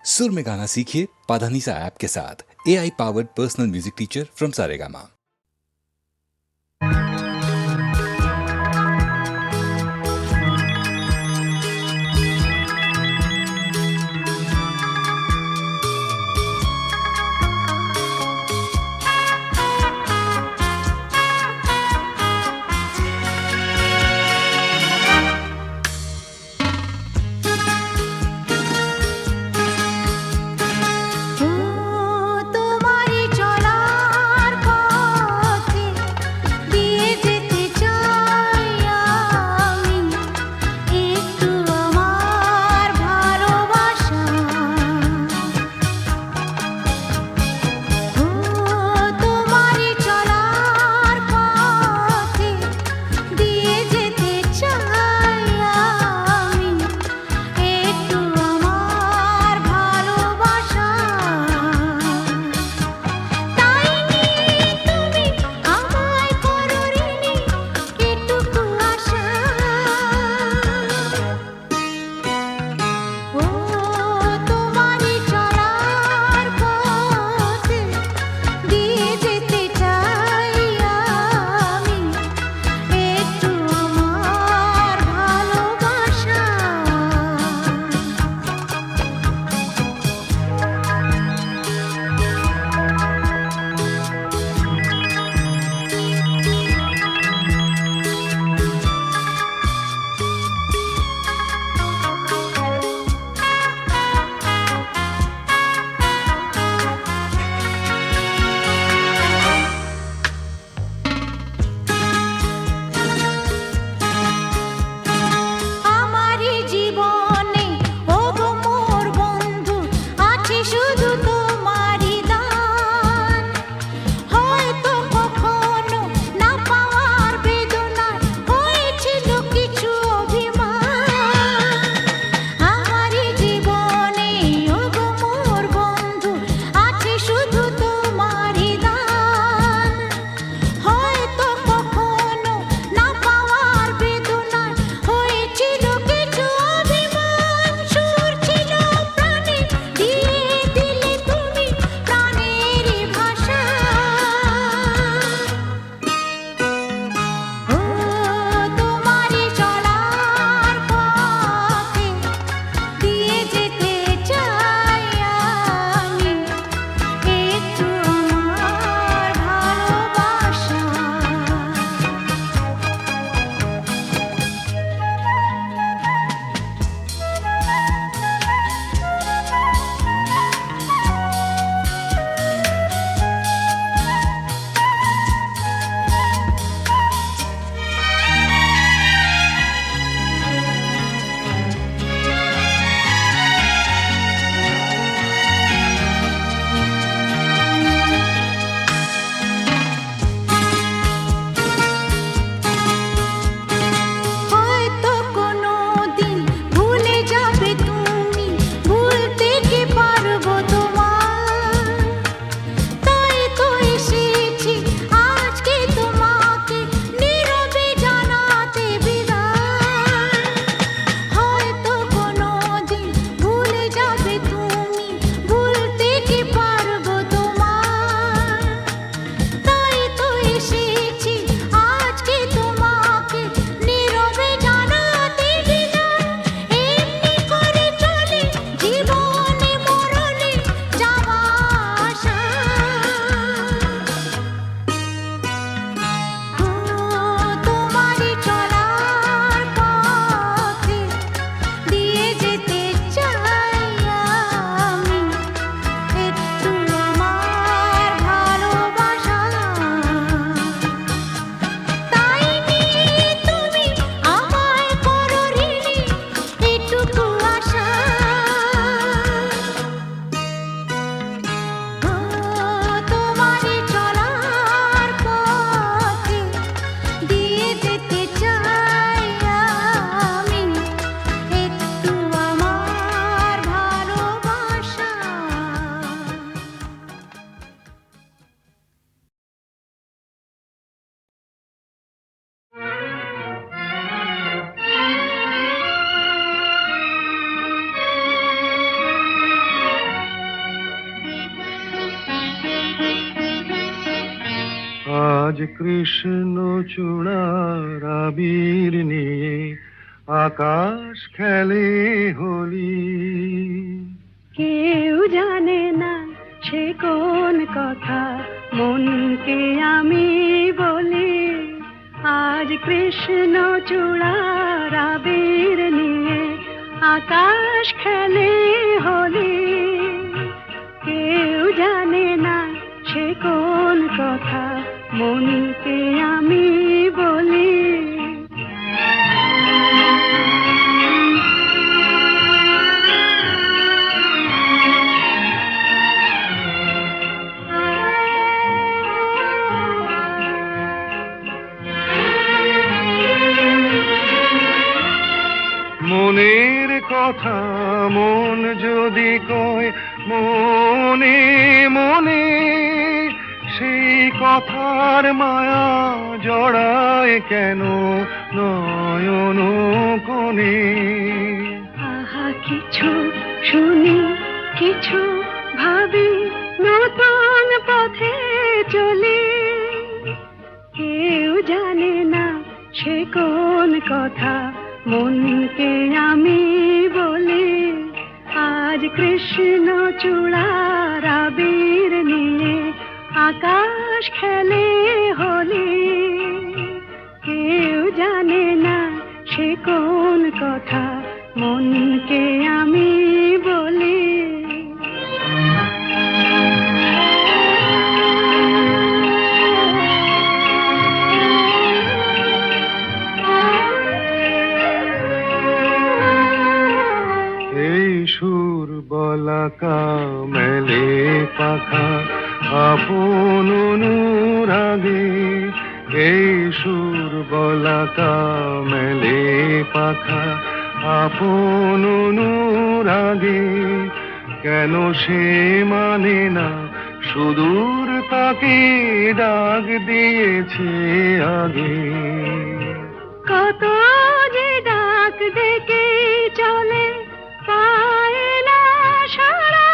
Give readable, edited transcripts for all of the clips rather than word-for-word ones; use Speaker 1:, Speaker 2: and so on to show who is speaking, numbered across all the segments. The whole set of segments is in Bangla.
Speaker 1: सुर में गाना सीखिए पाधानीसा ऐप के साथ। AI powered personal music teacher from Saregama.
Speaker 2: তোমারি চলার পথ আজ কৃষ্ণ চূড়ার আবির নিয়ে আকাশ খেলে হোলি।
Speaker 3: কেউ জানে না সে কোন কথা মনকে আমি বলি। আজ কৃষ্ণ চূড়ার আবির নিয়ে আকাশ খেলে হোলি। কেউ জানে না সে কোন কথা মনকে আমি বলি।
Speaker 2: মনের কথা মন যদি কয় মনে মনে, সেই কথার মায়া জড়ায় কেন নয়ন কোণে।
Speaker 3: আহা কিছু শুনি কিছু ভাবি নতুন পথে চলি। কেউ জানে না সে কোন কথা মনকে আমি বলি। আজ কৃষ্ণ চূড়ার আবির নিয়ে আকাশ খেলে হোলি। কেউ জানে না সে কোন কথা মনকে আমি বলি।
Speaker 2: সুর বলাকা মেলে পাখা আপন অনুরাগে। এই সুর বলাকা মেলে পাখা আপন অনুরাগে। কেন সে মানে না সুদূর তাকে ডাক দিয়েছে আগে।
Speaker 3: কত যে ডাক ডেকে চলে পায় না সারা।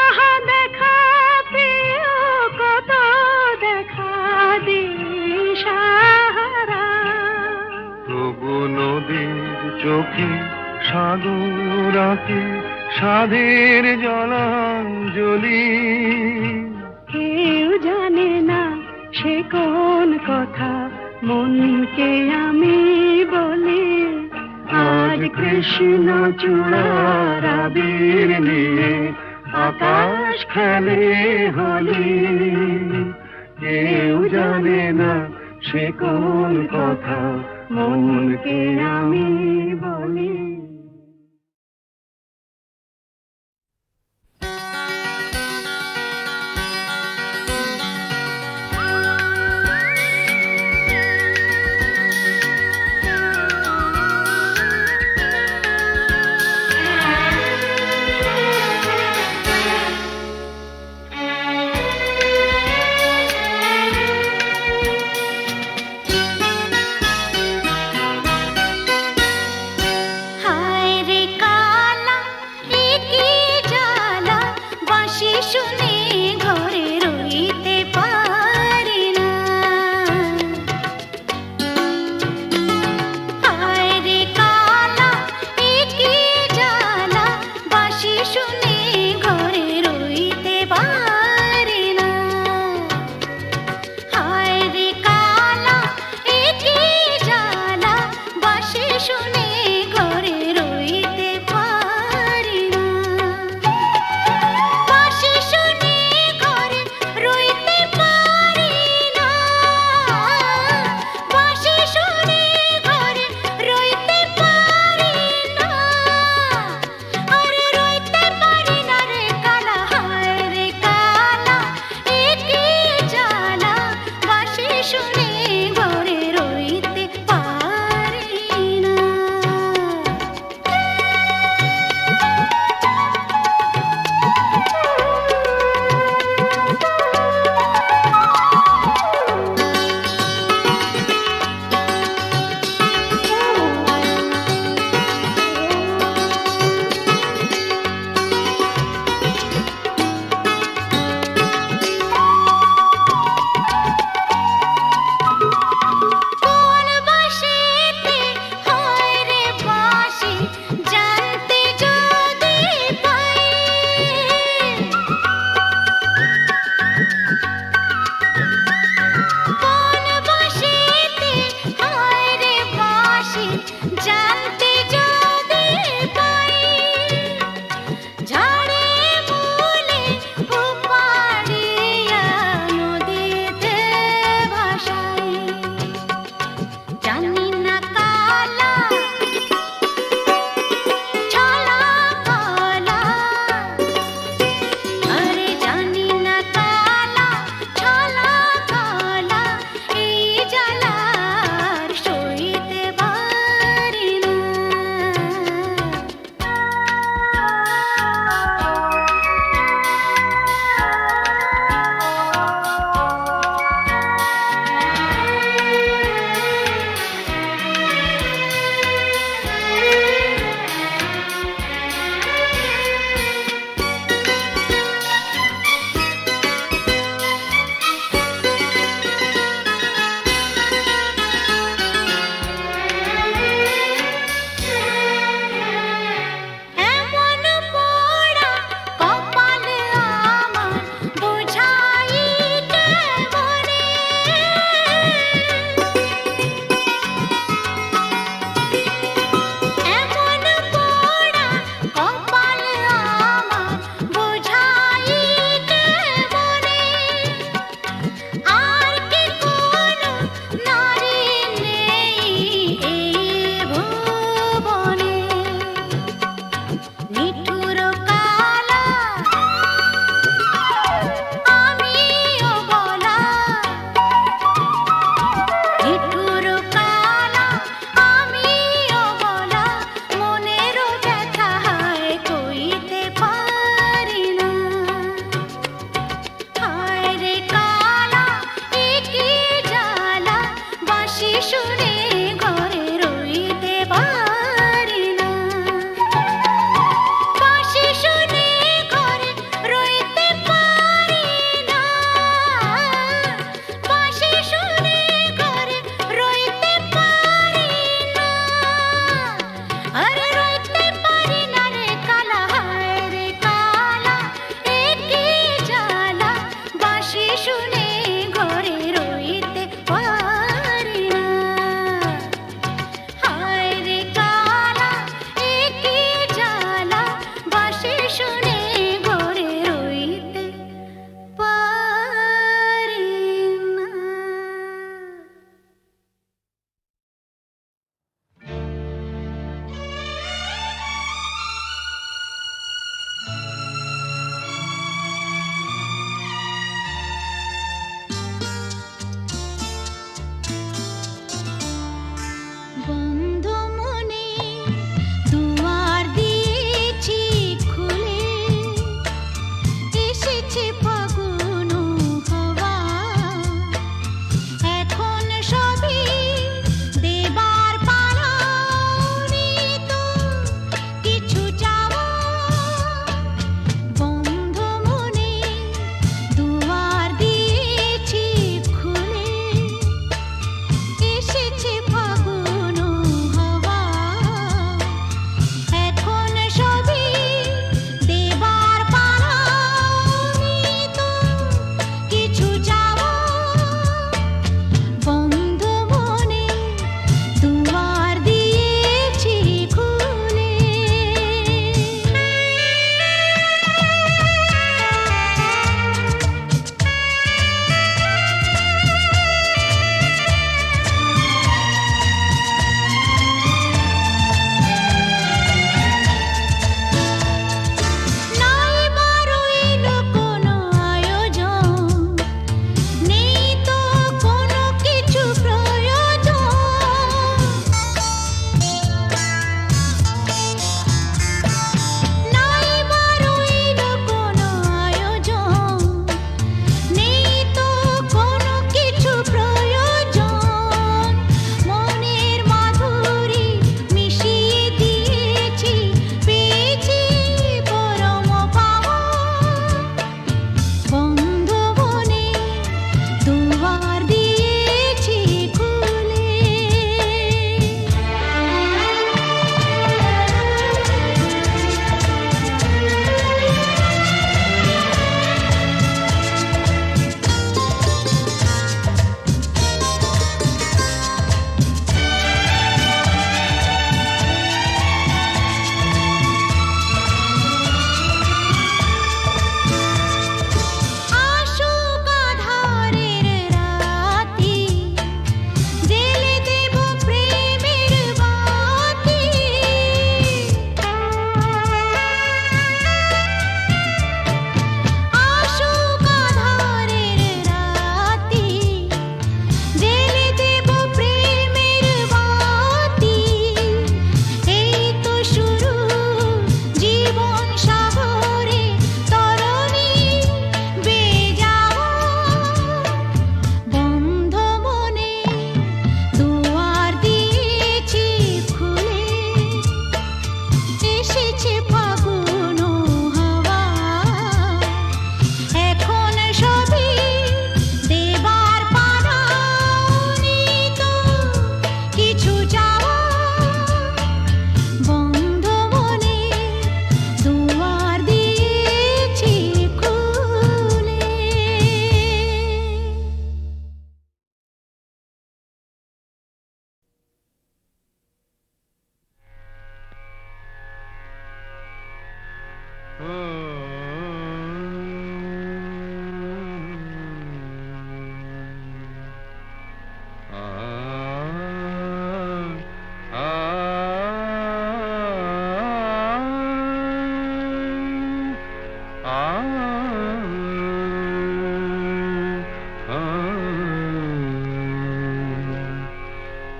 Speaker 3: আহা দেখা প্রিয় কত দেখা দিশাহারা।
Speaker 2: তবু নদীর চোখে সাগর আঁকে সাধের জলাঞ্জলি।
Speaker 3: কেউ জানে না সে কোন কথা মনকে আমি বলি। আজ কৃষ্ণ চূড়ার আবির নিয়ে আকাশ খেলে হোলি। কেউ জানে না সে কোন কথা মনকে আমি বলি।
Speaker 4: রইতে পারি না, আরে রইতে পারি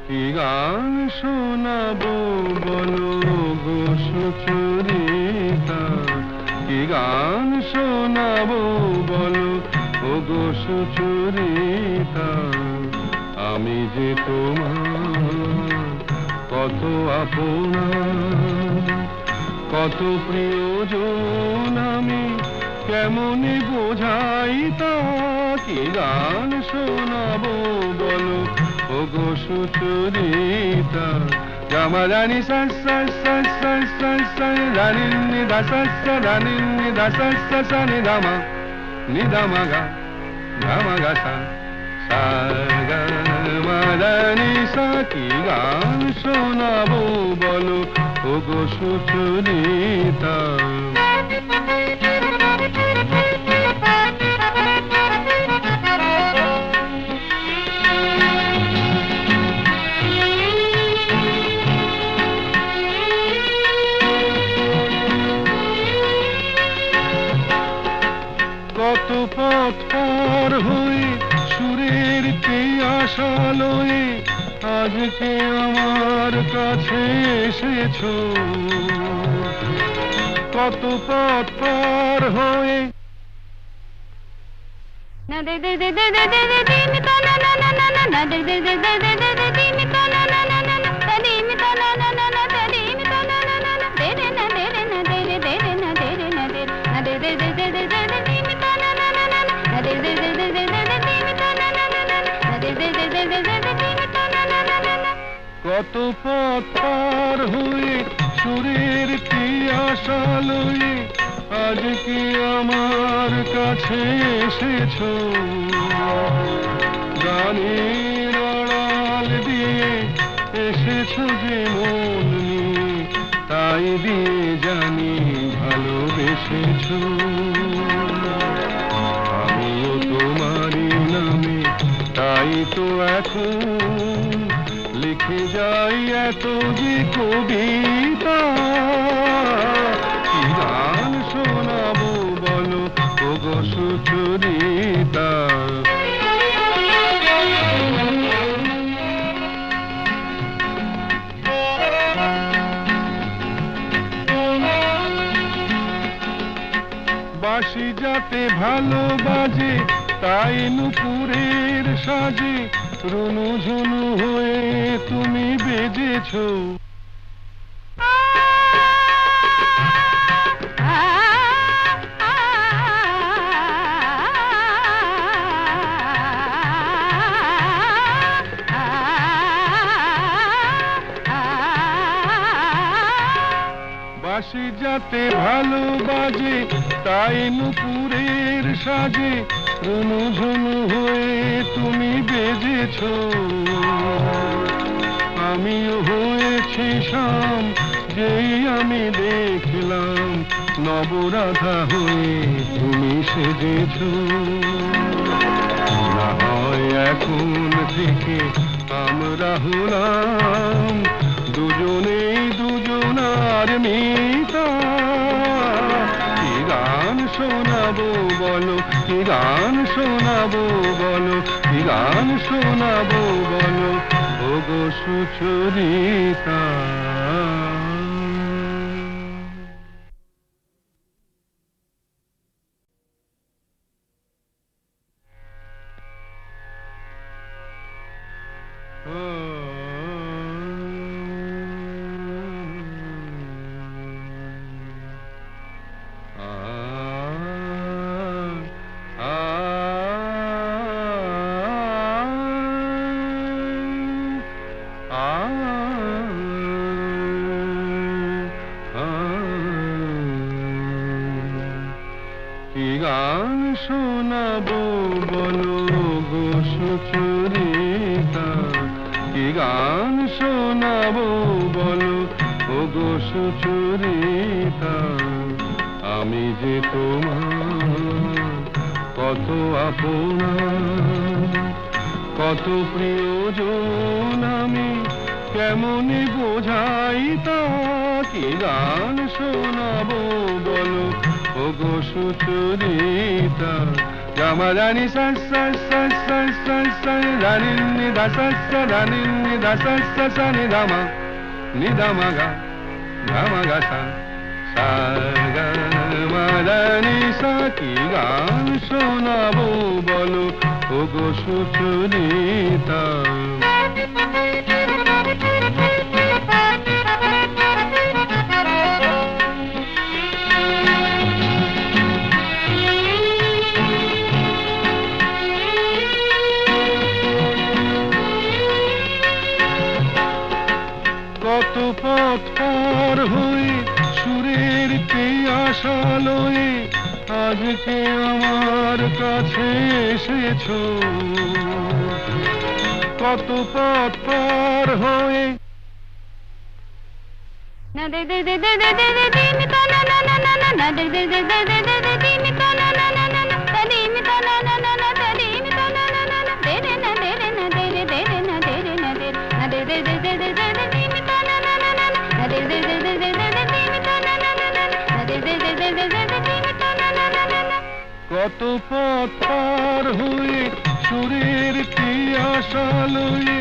Speaker 2: কি গান শোনাবো বলো গো সুচরিতা, কি গান শোনাবো বলো ও গো সুচরিতা, আমি যে তোমার কত আপনা, কত প্রিয়জন আমি কেমনে বোঝাই তা, কি গান শোনাবো বলো ও গো সুচরিতা। গামা রানি সা সা সা সা সা সা রানি নি দা সা সা রানি নি দা সা সা সা নি দামা নি দামা গা গামা গা সা সা গা মা রানি সা, কি গান শোনাবো বলো ও গো সুচরিতা। কত পথ পার হয়ে সুরের কে আশা লয়ে আজকে আমার কাছে এসেছো, কত পথ পার হয়ে
Speaker 3: না দে দে দে দে দে দে দে দিন তো না না না না না না দে দে দে দে দে দে দে দিন তো না না না না না তা দিন তো না না না না তা দিন তো না না না না দে রে না দে রে না দে রে দে রে না দে রে না দে না দে দে দে দে দে দে দিন তো না না না না না দে দে দে দে দে দে দিন তো না না না না না দে দে দে দে দে দে দিন তো না না না না।
Speaker 2: কত পথ পার হয়ে সুরের কি আশা লয়ে আজকে আমার কাছে এসেছো, গানের আড়াল দিয়ে এসেছো যে মন নিয়ে, তাই দিয়ে জানি ভালোবেসেছো। আমিও তোমারই নামে তাই তো এখন লিখে যাই এত যে কবিতা, কি গান শোনাবো বলো ও গো সুচরিতা। বাঁশি যাতে ভালো বাজে তাই নুপুরের সাজে রুনু ঝুনু হয়ে তুমি বেজেছো, বাঁশি যাতে ভালো বাজে তাই নুপুরের সাজে রুনু ঝুনু হয়ে তুমি বেজেছো, আমিও হয়েছি শাম যেই আমি দেখলাম নবরাধা হয়ে তুমি সেজেছো। না হয় এখন থেকে আমরা হলাম দুজনেই দুজনার মিতা, কি গান শোনাবো বলো, কি গান শোনাবো বলো, কি গান শোনাবো বলো ও গো সুচরিতা। কি গান শোনাবো বলো গো সুচরিতা, কি গান শোনাবো বলো ও গো সুচরিতা, আমি যে তোমার কত আপনা, কত প্রিয়জন আমি, কেমনে বোঝাই তা, কি গান শোনাবো বলো ওগো সুচরিতা। গামারানি সা সা সা সা সা সা রানি নি দা সা সা রানি নি দা সা সা সা নি দা মা নি দা মা গা গা মা গা সা সা গা মা রা নি সা, কি গান শোনাবো বলো ওগো সুচরিতা। কত পথ পার হয়ে সুরের পিয়াসা লয়ে আজকে আমার কাছে এসেছো। কত পথ পার হয়ে
Speaker 3: না দে দে দে দে দে দে দে দি মি তা না না না না না, না দে দে দে দে দে দে দে দি মি তা না না না না না, তা দি মি তা না না না না, তা দি মি তা না না না না, দে রে না দে রে না দে রে দে রে না দে রে না দে, না দে দে দে দে দে দে দে দি মি তা না না না না, না দে দে দে দে দে দে দে দি মি তা না না না না, না দে দে দে দে দে দে দে দি মি তা না না না না।
Speaker 2: কত পথ পার হয়ে সুরের পিয়াসা লয়ে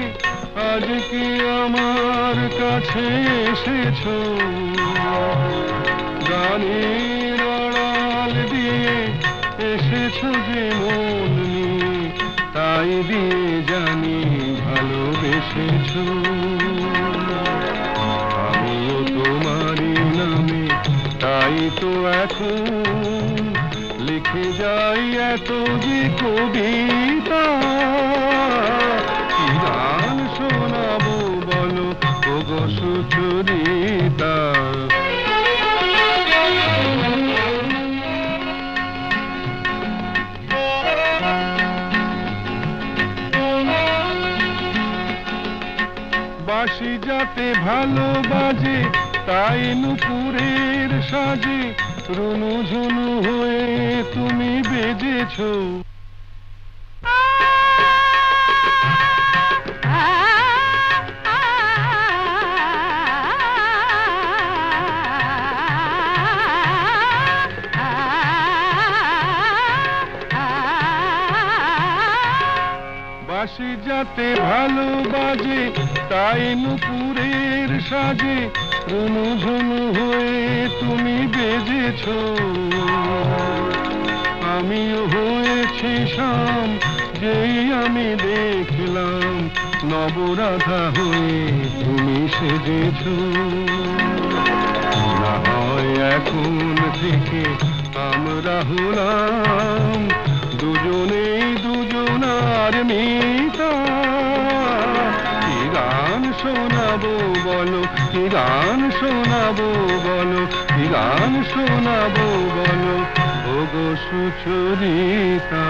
Speaker 2: আজকে আমার কাছে এসেছো। গানের আড়াল দিয়ে এসেছো যে মন নিয়ে, তাই দিয়ে জানি ভালোবেসেছো। আমিও তোমারই নামে তাই তো এখন লিখে যাই এত যে কবিতা। কি গান শোনাবো বলো ওগো সুচরিতা। বাঁশি যাতে ভালো বাজে তাই নুপুরের সাজে রুনু ঝুনু হয়ে তুমি বেজেছো। বাঁশি যাতে ভালো বাজে তাই নুপুরের সাজে রুনু ঝুনু হয়ে তুমি বেজেছো। আমিও হয়েছি শাম যেই আমি দেখলাম নবরাধা হয়ে তুমি সেজেছো। না হয় এখন থেকে আমরা হলাম দুজনেই দুজনার মিতা। কি গান শোনাবো বলো, কি গান শোনাবো বলো, কি গান শোনাবো বলো ওগো সুচরিতা।